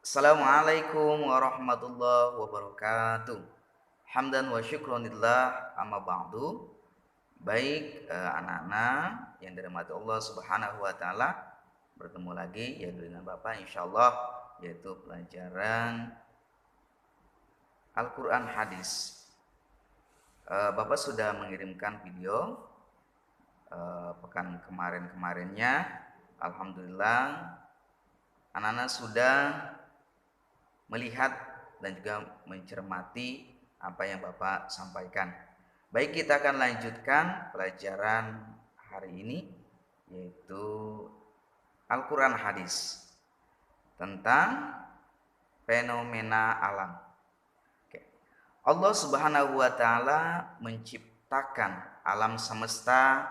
Assalamualaikum warahmatullahi wabarakatuh. Hamdan wa syukronillah amma ba'du. Baik, anak-anak yang dirahmati Allah Subhanahu wa taala, bertemu lagi ya dengan Bapak insyaallah yaitu pelajaran Al-Qur'an hadis. Bapak sudah mengirimkan video pekan kemarin-kemarinnya. Alhamdulillah anak-anak sudah melihat dan juga mencermati apa yang Bapak sampaikan. Baik, kita akan lanjutkan pelajaran hari ini yaitu Al-Quran Hadis tentang fenomena alam. Oke. Allah Subhanahu wa taala menciptakan alam semesta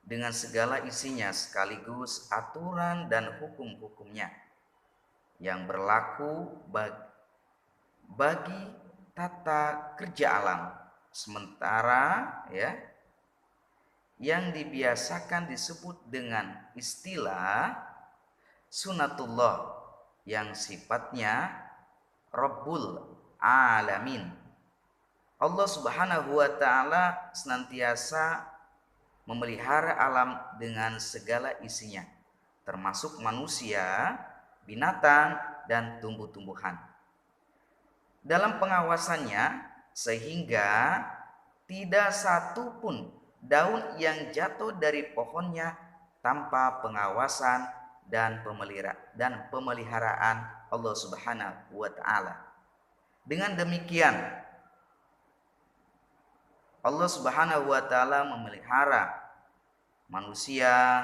dengan segala isinya sekaligus aturan dan hukum-hukumnya yang berlaku bagi tata kerja alam. Sementara yang dibiasakan disebut dengan istilah sunatullah yang sifatnya Rabbul Alamin. Allah Subhanahu wa taala senantiasa memelihara alam dengan segala isinya, termasuk manusia, binatang, dan tumbuh-tumbuhan dalam pengawasannya, sehingga tidak satu pun daun yang jatuh dari pohonnya tanpa pengawasan dan pemeliharaan Allah Subhanahu wa taala. Dengan demikian Allah Subhanahu wa taala memelihara manusia,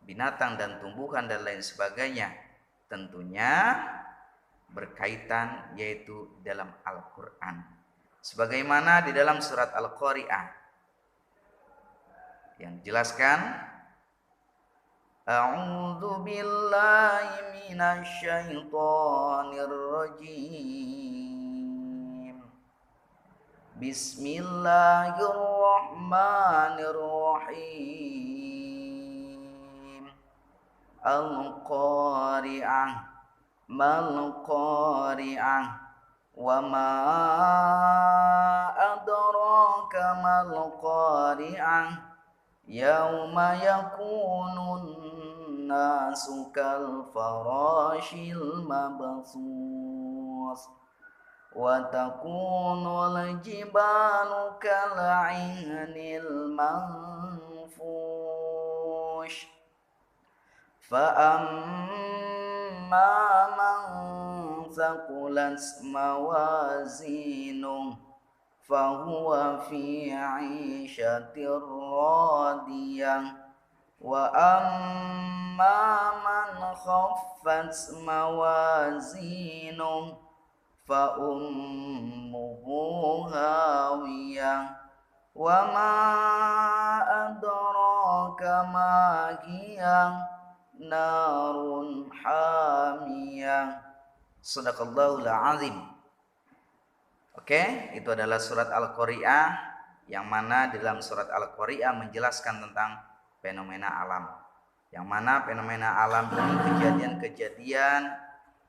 binatang dan tumbuhan dan lain sebagainya, tentunya berkaitan yaitu dalam Al-Quran, sebagaimana di dalam surat Al-Qari'ah yang dijelaskan, A'udzu billahi minasy syaithanir rajim. Bismillahirrahmanirrahim. Al-Qari'ah mal qari'ah wa ma adraka mal qari'ah yauma yakunun nasu kal farashil mabthus wa takunul jibalu kal 'ainil manfush fa man thaqulat mawazinuh fahuwa fi 'ishatir radiyah wa amma man khaffat mawazinuh fa ummuhu hawiyah wa ma adraka ma hiya narun hamiyah. Shadaqallahul azim. Oke, itu adalah surat Al-Qari'ah, yang mana di dalam surat Al-Qari'ah menjelaskan tentang fenomena alam, yang mana fenomena alam ini kejadian-kejadian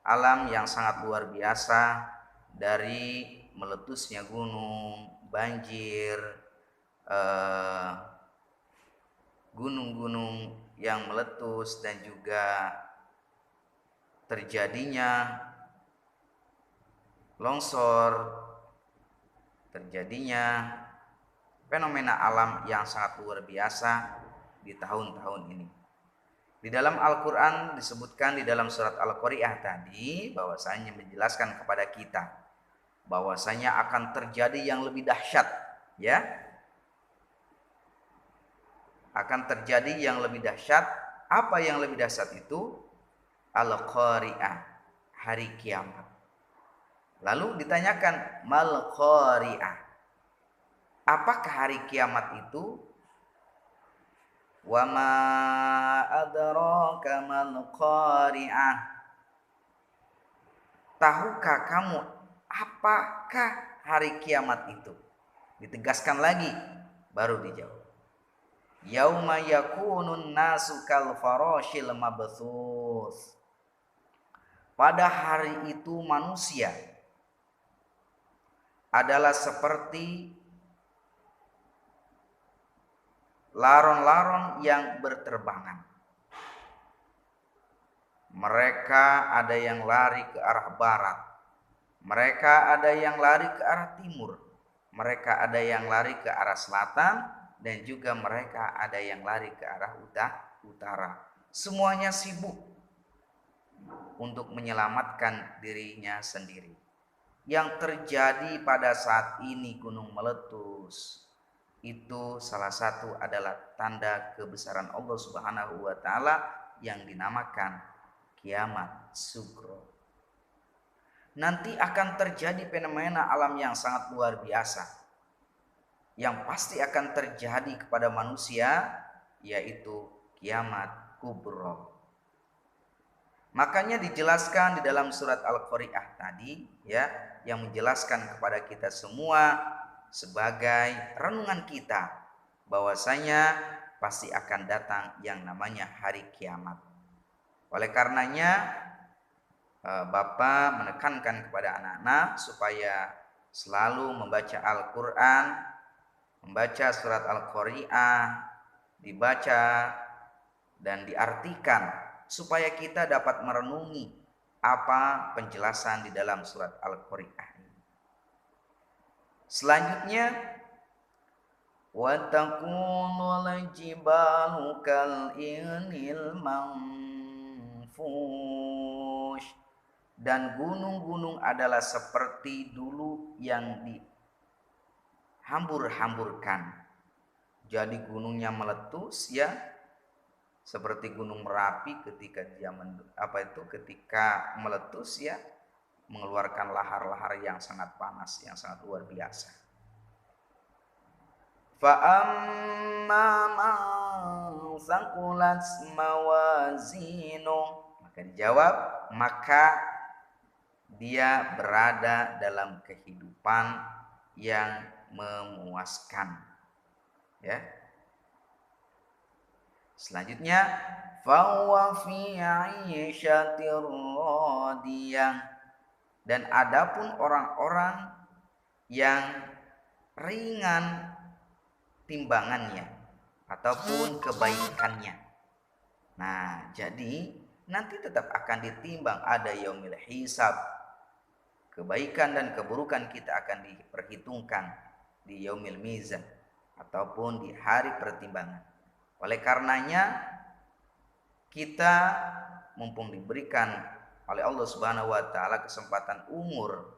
alam yang sangat luar biasa, dari meletusnya gunung, banjir, gunung-gunung yang meletus, dan juga terjadinya longsor, terjadinya fenomena alam yang sangat luar biasa di tahun-tahun ini. Di dalam Al-Quran disebutkan di dalam surat Al-Qari'ah tadi bahwasanya menjelaskan kepada kita bahwasanya akan terjadi yang lebih dahsyat, ya. Akan terjadi yang lebih dahsyat. Apa yang lebih dahsyat itu? Al-Qari'ah, hari kiamat. Lalu ditanyakan, mal qari'ah, apakah hari kiamat itu? Wa ma adraka mal qari'ah, tahukah kamu apakah hari kiamat itu? Ditegaskan lagi, baru dijawab. Yauma yakunun nasu kal farashil mabthus. pada hari itu manusia adalah seperti laron-laron yang berterbangan. Mereka ada yang lari ke arah barat, mereka ada yang lari ke arah timur, mereka ada yang lari ke arah selatan, dan juga mereka ada yang lari ke arah utara. Semuanya sibuk untuk menyelamatkan dirinya sendiri. Yang terjadi pada saat ini gunung meletus, itu salah satu adalah tanda kebesaran Allah Subhanahu wa taala yang dinamakan kiamat sugro. Nanti akan terjadi fenomena alam yang sangat luar biasa yang pasti akan terjadi kepada manusia, yaitu kiamat kubro. Makanya dijelaskan di dalam surat Al-Qari'ah tadi, ya, yang menjelaskan kepada kita semua sebagai renungan kita bahwasanya pasti akan datang yang namanya hari kiamat. Oleh karenanya Bapak menekankan kepada anak-anak supaya selalu membaca Al-Quran, membaca surat Al-Qari'ah, dibaca dan diartikan supaya kita dapat merenungi apa penjelasan di dalam surat Al-Qari'ah ini. Selanjutnya, wa takunul jibalu kal inil manfush, dan gunung-gunung adalah seperti dulu yang dihambur-hamburkan. Jadi gunungnya meletus, ya, seperti gunung Merapi ketika dia ketika meletus, ya, mengeluarkan lahar-lahar yang sangat panas, yang sangat luar biasa. Fa amma man saqulat mawazinu, maka dijawab, maka dia berada dalam kehidupan yang memuaskan, ya. Selanjutnya, fahuwa fi 'isyatir radiyah, dan adapun orang-orang yang ringan timbangannya ataupun kebaikannya. Nah, jadi nanti tetap akan ditimbang, ada yaumil hisab. Kebaikan dan keburukan kita akan diperhitungkan di yaumil mizan ataupun di hari pertimbangan. Oleh karenanya kita mumpung diberikan oleh Allah Subhanahu wa taala kesempatan umur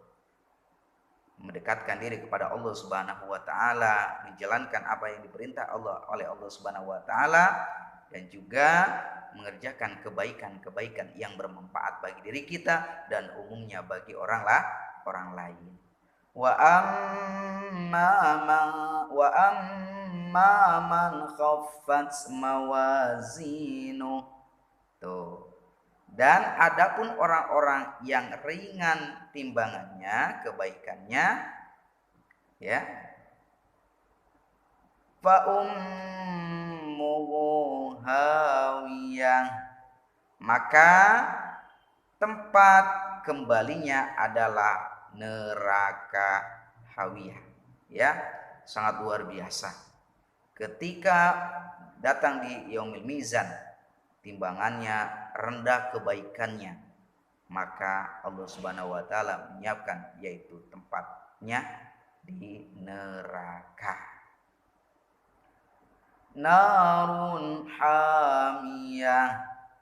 mendekatkan diri kepada Allah Subhanahu wa taala, menjalankan apa yang diperintah Allah oleh Allah Subhanahu wa taala, dan juga mengerjakan kebaikan-kebaikan yang bermanfaat bagi diri kita dan umumnya bagi orang lain. Wa amma man khaffat mawazinu. Tuh. Dan adapun orang-orang yang ringan timbangannya, kebaikannya, ya, fa ummuhu hawiyah, maka tempat kembalinya adalah neraka hawiyah, ya. Sangat luar biasa. Ketika datang di yaumil mizan, timbangannya rendah kebaikannya, maka Allah Subhanahu wa taala menyiapkan yaitu tempatnya di neraka. Narun hamiyah,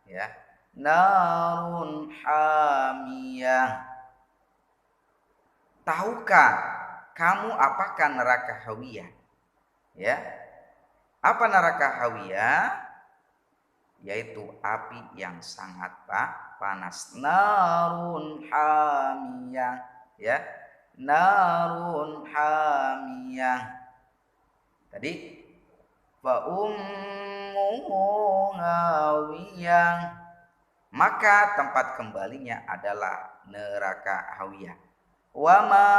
ya. Narun hamiyah. Tahukah kamu apakah neraka hawiyah? Ya. Apa neraka hawiyah? Yaitu api yang sangat panas. Narun hamiyah, ya. Narun hamiyah. Tadi fa ummuhu hawiyah, maka tempat kembalinya adalah neraka hawiyah. Wa ma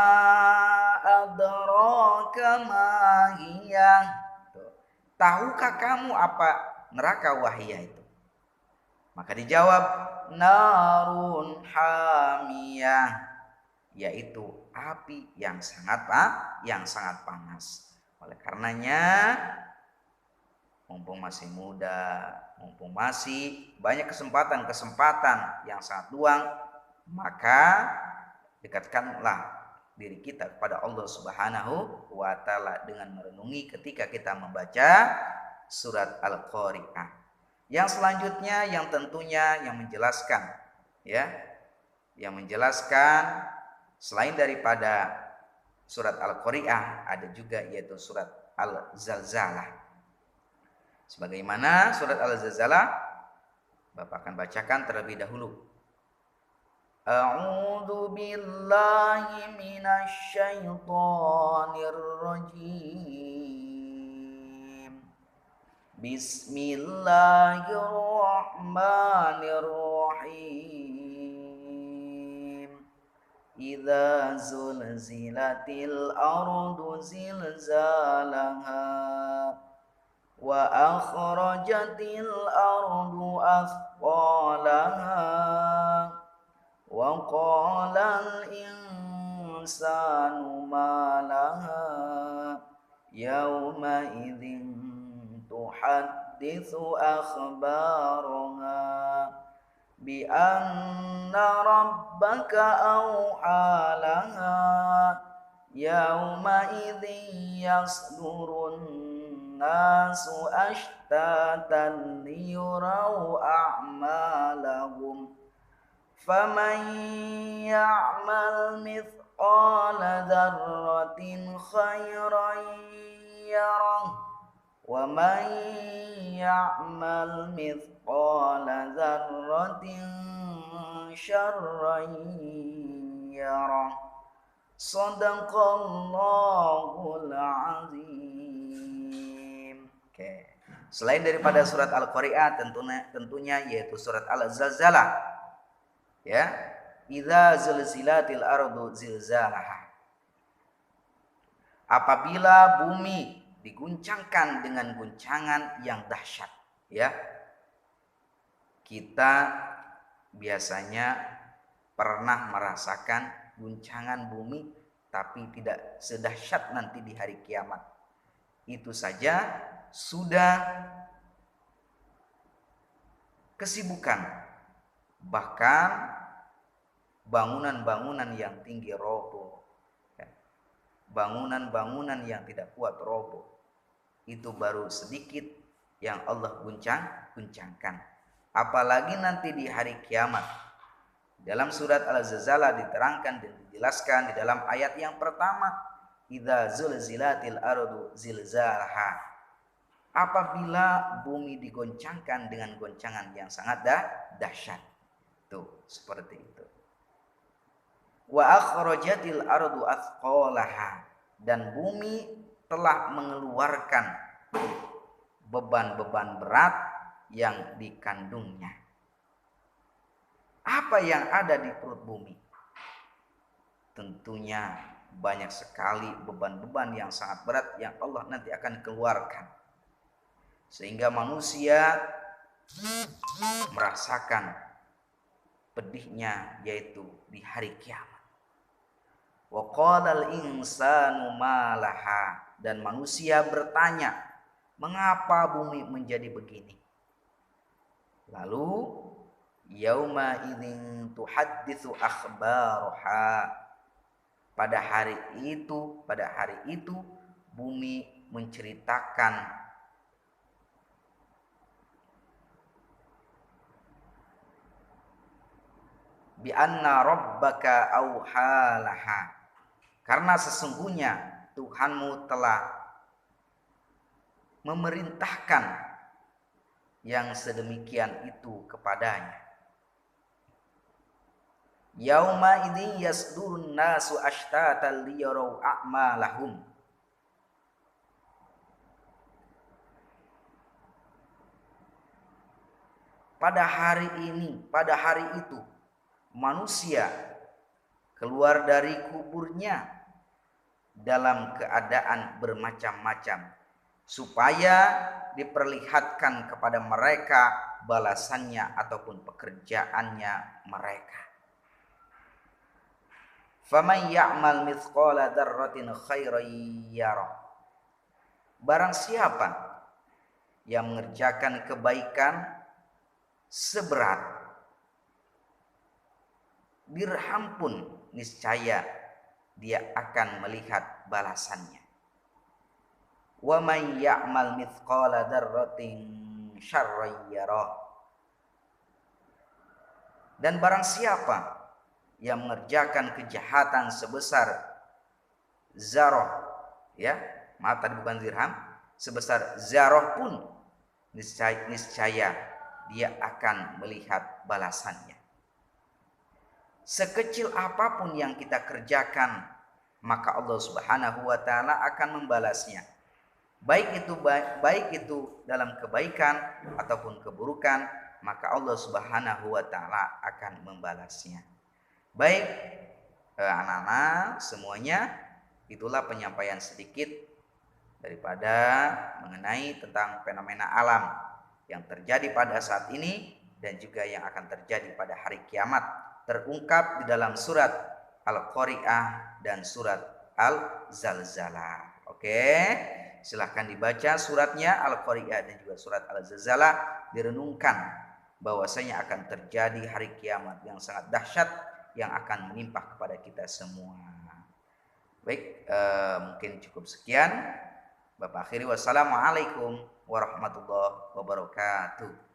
adraka ma hiya. Tahukah kamu apa neraka wahiyah itu? Maka dijawab narun hamiyah, yaitu api yang sangat panas. Oleh karenanya, mumpung masih muda, mumpung masih banyak kesempatan yang sangat luang, maka dekatkanlah diri kita kepada Allah Subhanahu wa taala dengan merenungi ketika kita membaca surat Al-Qari'ah. Yang selanjutnya yang tentunya yang menjelaskan selain daripada surat Al-Qari'ah ada juga yaitu surat Al-Zalzalah. Sebagaimana surat Al-Zalzalah Bapak akan bacakan terlebih dahulu. A'udzu billahi minasy syaithanir rajim. Bismillahirrahmanirrahim. Idza zulzilatil ardu zilzalaha wa akhrajatil ardu athqalaha wa qalal insanu ma laha yauma idzin tuhadditsu akhbaraha bi anna rabbaka awhalaha yauma idzin yasdurun nasu ashtatan liyurau a'malahum faman ya'mal mithqala dzarratin khairan yarah wa man ya'mal mithqala dzarratin syarran yarah. Shadaqallahul azim. Oke. Selain daripada surat Al-Qari'ah tentunya yaitu surat Al-Zalzalah. Ya, idza zulzilatil ardu zilzalaha. Apabila bumi diguncangkan dengan guncangan yang dahsyat, ya. Kita biasanya pernah merasakan guncangan bumi tapi tidak sedahsyat nanti di hari kiamat. Itu saja sudah kesibukan. Bahkan bangunan-bangunan yang tinggi roboh, bangunan-bangunan yang tidak kuat roboh. Itu baru sedikit yang Allah guncangkan. Apalagi nanti di hari kiamat. Dalam surat Al-Zalzalah diterangkan dan dijelaskan di dalam ayat yang pertama, idza zulzilatil ardu zilzalaha. Apabila bumi digoncangkan dengan goncangan yang sangat dahsyat. Tuh, seperti itu. Wa akhrajatil ardu athqalaha, dan bumi telah mengeluarkan beban-beban berat yang dikandungnya. Apa yang ada di perut bumi? Tentunya banyak sekali beban-beban yang sangat berat yang Allah nanti akan keluarkan. Sehingga manusia merasakan pedihnya yaitu di hari kiamat. Wa qalal insanu ma laha, dan manusia bertanya, mengapa bumi menjadi begini? Lalu yauma idzin tuhadditsu akhbaraha, pada hari itu bumi menceritakan bi anna rabbaka auhalaha, karena sesungguhnya Tuhanmu telah memerintahkan yang sedemikian itu kepadanya. Yauma idzin yasdurun nasu ashtatan liyarau a'malahum. Pada hari itu manusia keluar dari kuburnya dalam keadaan bermacam-macam, supaya diperlihatkan kepada mereka balasannya ataupun pekerjaannya mereka. Faman ya'mal mithqala dzarratin khairan yarah. Barang siapa yang mengerjakan kebaikan seberat dirham pun, niscaya dia akan melihat balasannya. Wa may ya'mal mithqala dzarratin syarran yarah. Dan barang siapa yang mengerjakan kejahatan sebesar zarah, ya, maaf tadi bukan dirham, sebesar zarah pun niscaya dia akan melihat balasannya. Sekecil apapun yang kita kerjakan, maka Allah Subhanahu wa taala akan membalasnya. Baik itu dalam kebaikan ataupun keburukan, maka Allah Subhanahu wa taala akan membalasnya. Baik, anak-anak semuanya, itulah penyampaian sedikit daripada mengenai tentang fenomena alam yang terjadi pada saat ini dan juga yang akan terjadi pada hari kiamat, terungkap di dalam surat Al-Qari'ah dan surat Al-Zalzalah. Oke, silahkan dibaca suratnya Al-Qari'ah dan juga surat Al-Zalzalah, direnungkan bahwasanya akan terjadi hari kiamat yang sangat dahsyat yang akan menimpa kepada kita semua. Baik, mungkin cukup sekian. Bapak akhiri, wassalamualaikum warahmatullahi wabarakatuh.